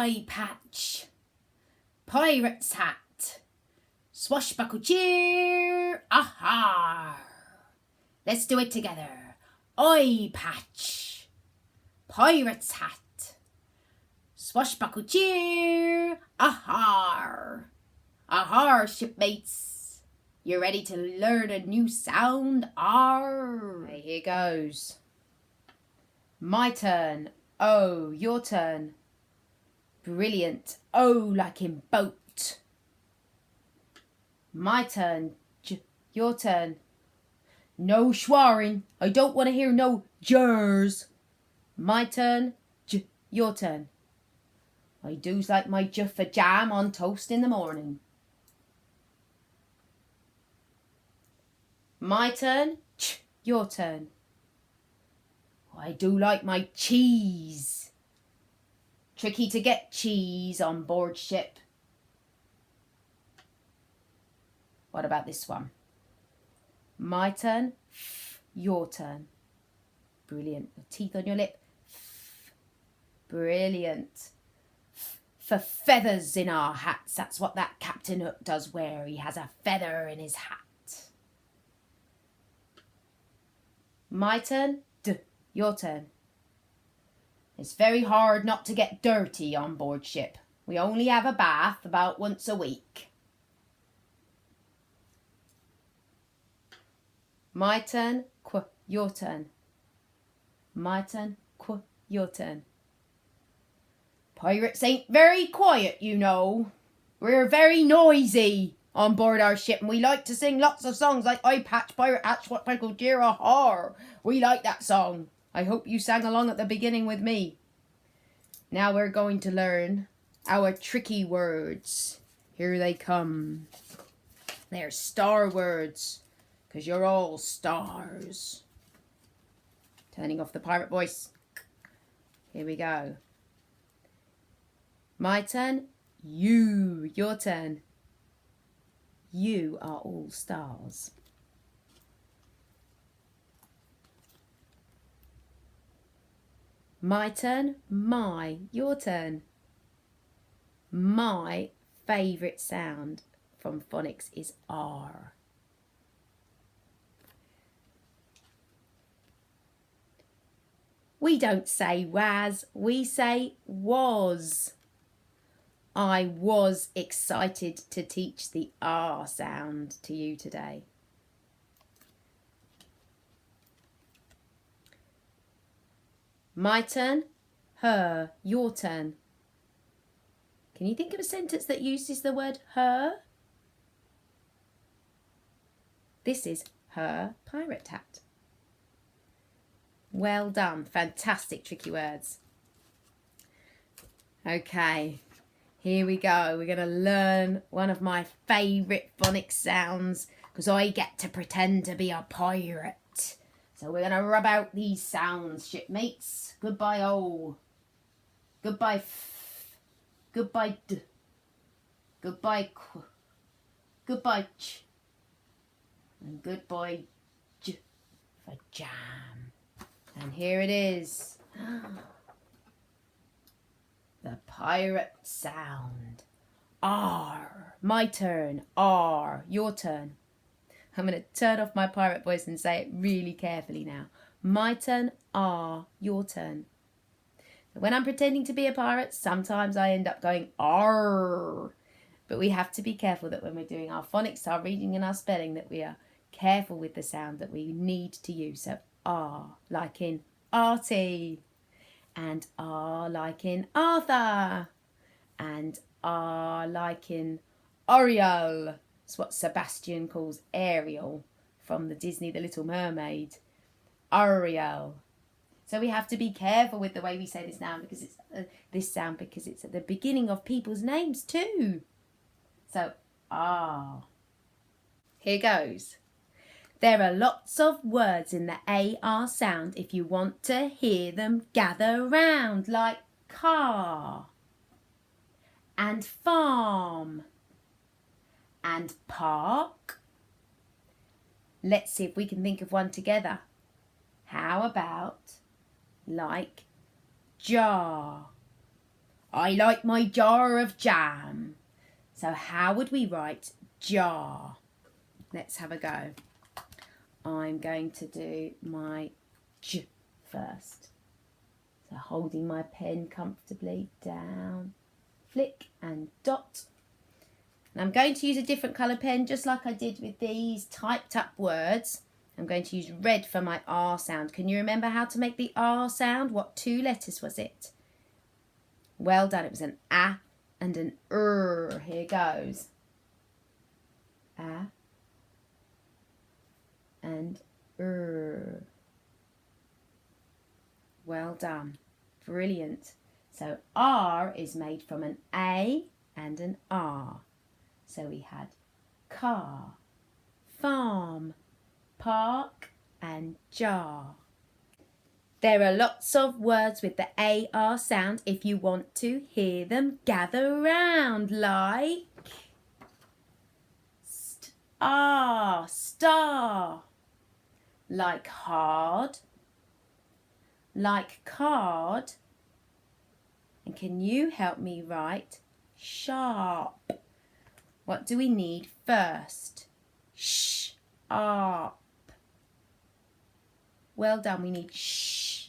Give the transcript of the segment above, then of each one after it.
eye patch, pirate's hat, swashbuckle cheer, aha. Let's do it together. Eye patch, pirate's hat, swashbuckle cheer, aha. Aha, shipmates. You ready to learn a new sound? Arr. Okay, here goes. My turn. Oh, your turn. Brilliant. Oh, like in boat. My turn. Your turn. No schwarring. I don't want to hear no jers. My turn. Your turn. I do's like my juffa jam on toast in the morning. My turn. Your turn. I do like my cheese. Tricky to get cheese on board ship. What about this one? My turn. Your turn. Brilliant. Teeth on your lip. Brilliant. For feathers in our hats. That's what that Captain Hook does wear. He has a feather in his hat. My turn. Your turn. It's very hard not to get dirty on board ship. We only have a bath about once a week. My turn. Your turn. My turn. Your turn. Pirates ain't very quiet, you know. We're very noisy on board our ship, and we like to sing lots of songs like Eye Patch, Pirate Hatch, What Pickle Dear, Har. We like that song. I hope you sang along at the beginning with me. Now we're going to learn our tricky words. Here they come. They're star words, because you're all stars. Turning off the pirate voice. Here we go. My turn. You. Your turn. You are all stars. My turn. My. Your turn. My favourite sound from phonics is R. We don't say was, we say was. I was excited to teach the R sound to you today. My turn. Her. Your turn. Can you think of a sentence that uses the word her? This is her pirate hat. Well done. Fantastic tricky words. Okay, here we go. We're going to learn one of my favourite phonics sounds because I get to pretend to be a pirate. So we're going to rub out these sounds, shipmates. Goodbye O. Goodbye F. Goodbye D. Goodbye Q. Goodbye Ch. And goodbye J for jam. And here it is. The pirate sound. R. My turn. R. Your turn. I'm going to turn off my pirate voice and say it really carefully now. My turn. R. Your turn. When I'm pretending to be a pirate, sometimes I end up going R. But we have to be careful that when we're doing our phonics, our reading and our spelling, that we are careful with the sound that we need to use. So R, like in Artie. And R, like in Arthur. And R, like in Ariel. It's what Sebastian calls Ariel from the Disney The Little Mermaid. Ariel. So we have to be careful with the way we say this now because it's because it's at the beginning of people's names too. So R. Here goes. There are lots of words in the AR sound. If you want to hear them, gather round, like car and farm and park. Let's see if we can think of one together. How about like jar I like my jar of jam. So how would we write jar? Let's have a go. I'm going to do my j first. So holding my pen comfortably down, flick and dot. And I'm going to use a different colour pen just like I did with these typed up words. I'm going to use red for my R sound. Can you remember how to make the R sound? What 2 letters was it? Well done. It was an A and an R. Here goes. A and R. Well done. Brilliant. So R is made from an A and an R. So we had car, farm, park and jar. There are lots of words with the AR sound. If you want to hear them, gather round like star, like hard, like card. And can you help me write sharp? What do we need first? Sharp. Well done, we need sh.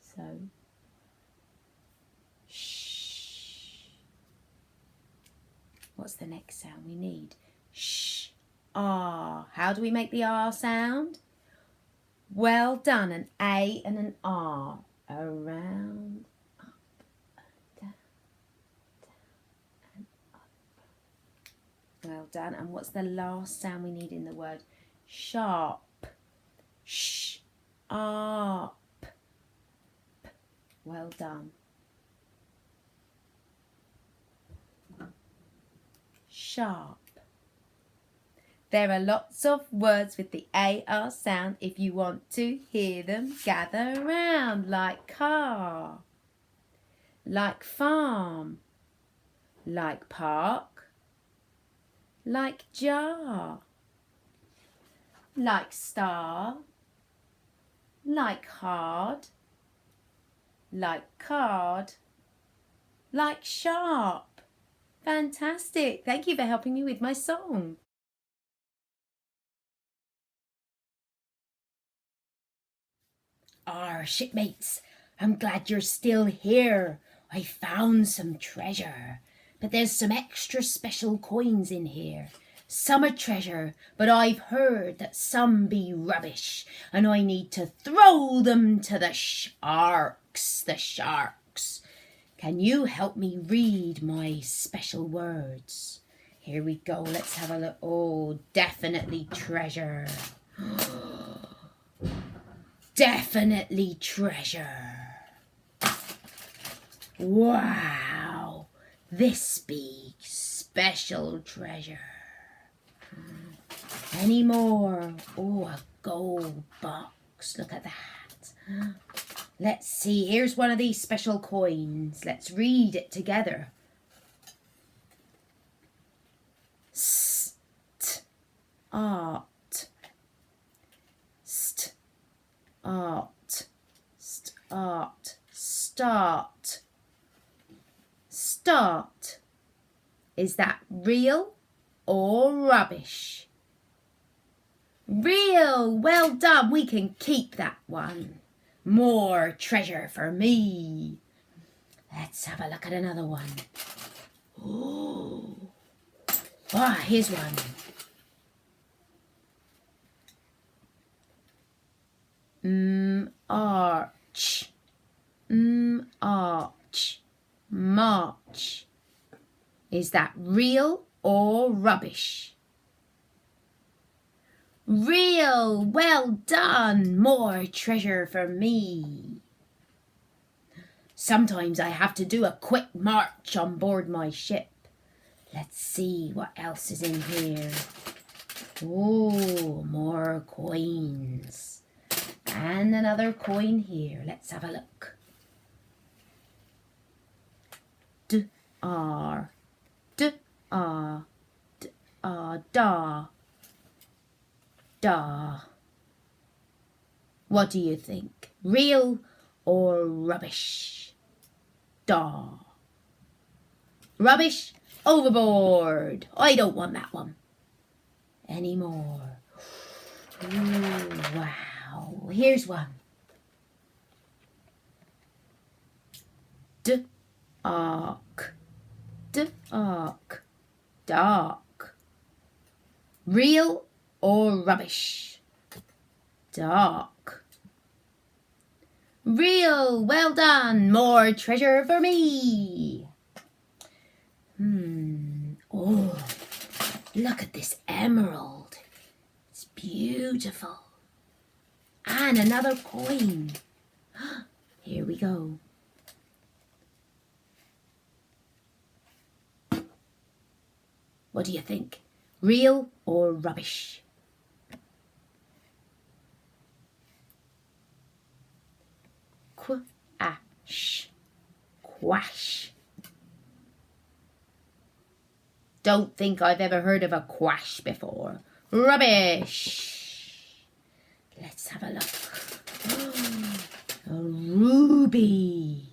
So, sh. What's the next sound we need? Sh. R. How do we make the R sound? Well done, an A and an R. Around, up, down, and up. Well done. And what's the last sound we need in the word? Sharp. Sh. Up. Well done. Sharp. There are lots of words with the AR sound. If you want to hear them, gather round like car, like farm, like park, like jar, like star, like hard, like card, like sharp. Fantastic. Thank you for helping me with my song. Shipmates, I'm glad you're still here. I found some treasure, but there's some extra special coins in here. Some are treasure, but I've heard that some be rubbish, and I need to throw them to the sharks. Can you help me read my special words? Here we go, let's have a look. Oh, definitely treasure. Definitely treasure. Wow, this be special treasure. Any more? Oh, a gold box. Look at that. Let's see. Here's one of these special coins. Let's read it together. Art. Art. Start. Start. Start. Is that real or rubbish? Real. Well done. We can keep that one. More treasure for me. Let's have a look at another one. Oh, here's one. Arch. Arch. March. Is that real or rubbish? Real. Well done. More treasure for me. Sometimes I have to do a quick march on board my ship. Let's see what else is in here. Oh, more coins. And another coin here. Let's have a look. D-R. D-R. D-R. Da. Da. What do you think? Real or rubbish? daw. Rubbish overboard. I don't want that one anymore. Ooh, wow. Here's one. Dark. Dark. Dark. Real or rubbish? Dark. Real. Well done. More treasure for me. Oh, look at this emerald. It's beautiful. And another coin. Here we go. What do you think? Real or rubbish? Quash. Quash. Don't think I've ever heard of a quash before. Rubbish. Let's have a look. A ruby.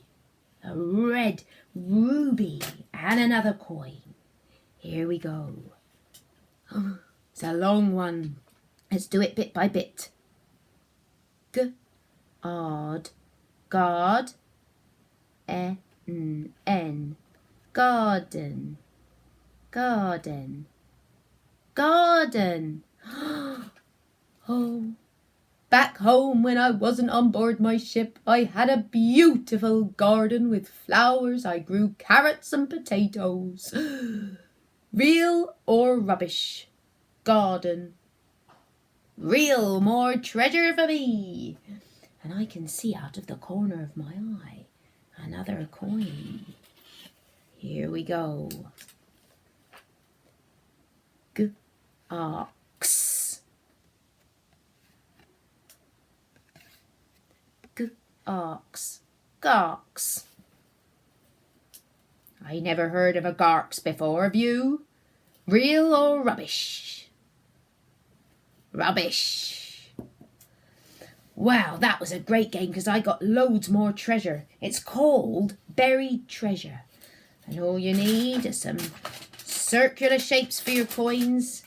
A red ruby. And another coin. Here we go. Oh, it's a long one. Let's do it bit by bit. Odd. God. N. Garden. Garden. Garden. Oh. Back home when I wasn't on board my ship, I had a beautiful garden with flowers. I grew carrots and potatoes. Real or rubbish? Garden. Real. More treasure for me. And I can see out of the corner of my eye another coin. Here we go. Ox. Ox. Garks. I never heard of a garks before, have you? Real or rubbish? Rubbish. Wow, that was a great game because I got loads more treasure. It's called Buried Treasure. And all you need is some circular shapes for your coins.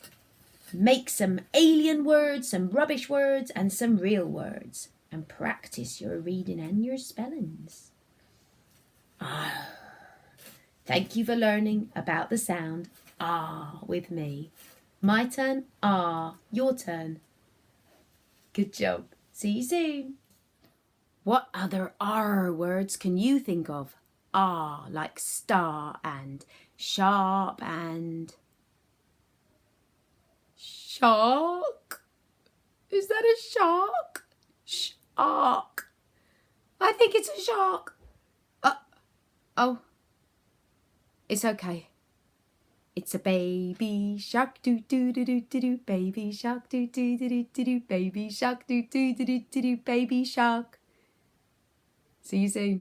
Make some alien words, some rubbish words, and some real words. And practice your reading and your spellings. Thank you for learning about the sound ah with me. My turn, ah, your turn. Good job. See you soon. What other R words can you think of? Ah, like star and sharp and shark? Is that a shark? Shark. I think it's a shark. Oh. It's okay. It's a baby shark, doo doo doo doo doo doo, baby shark, doo doo doo doo doo doo, baby shark, doo doo doo doo doo doo, baby shark. See you soon.